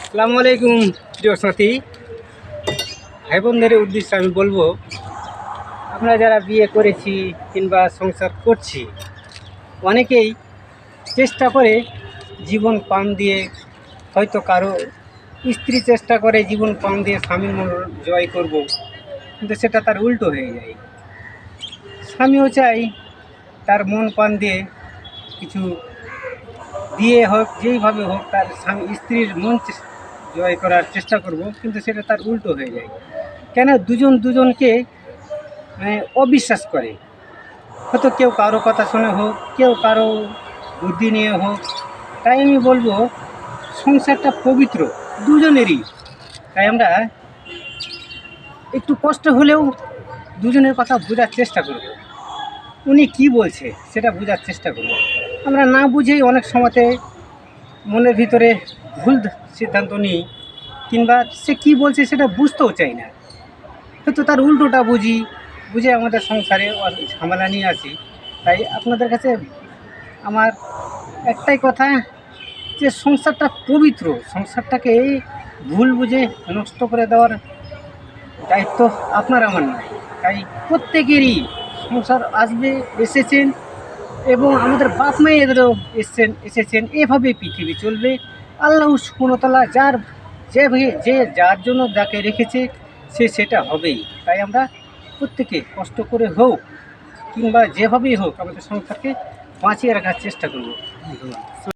আসসালামু আলাইকুম প্রিয় সাথী ভাই বোনদের উদ্দেশ্যে আমি বলবো, আমরা যারা বিয়ে করেছি কিংবা সংসার করছি, অনেকেই চেষ্টা করে জীবন পান দিয়ে, হয়তো কারো স্ত্রী চেষ্টা করে জীবন পান দিয়ে স্বামীর মন জয় করব, কিন্তু সেটা তার উল্টো হয়ে যায়। স্বামীও চাই তার মন পান দিয়ে কিছু দিয়ে হোক, যেইভাবে হোক তার স্বামী স্ত্রীর মন জয় করার চেষ্টা করব, কিন্তু সেটা তার উল্টো হয়ে যায়। কেন দুজন দুজনকে অবিশ্বাস করে, হয়তো কেউ কারো কথা শুনে হোক, কেউ কারো বুদ্ধি নিয়ে হোক। তাই আমি বলবো, সংসারটা পবিত্র দুজনেরই। তাই আমরা একটু কষ্ট হলেও দুজনের কথা বোঝার চেষ্টা করব, উনি কি বলছে সেটা বোঝার চেষ্টা করব। আমরা না বুঝেই অনেক সময়তে মনের ভিতরে ভুল সিদ্ধান্ত নিই, কিংবা সে কি বলছে সেটা বুঝতেও চাই না, হয়তো তার উল্টোটা বুঝে আমাদের সংসারে ঝামেলা নিয়ে আসি। তাই আপনাদের কাছে আমার একটাই কথা, যে সংসারটা পবিত্র, সংসারটাকে ভুল বুঝে নষ্ট করে দেওয়ার দায়িত্ব আপনার আমার নয়। তাই প্রত্যেকেরই সংসার আসবে, এসেছেন, এবং আমাদের বাপ মায়েদেরও এসেছেন, এভাবে পৃথিবী চলবে। আল্লাহ সুবহানাহু ওয়া তাআলা যে যার জন্য যাকে রেখেছে সে সেটা হবেই। তাই আমরা প্রত্যেকে কষ্ট করে হোক কিংবা যেভাবেই হোক আমাদের সংসারকে বাঁচিয়ে রাখার চেষ্টা করব। ধন্যবাদ।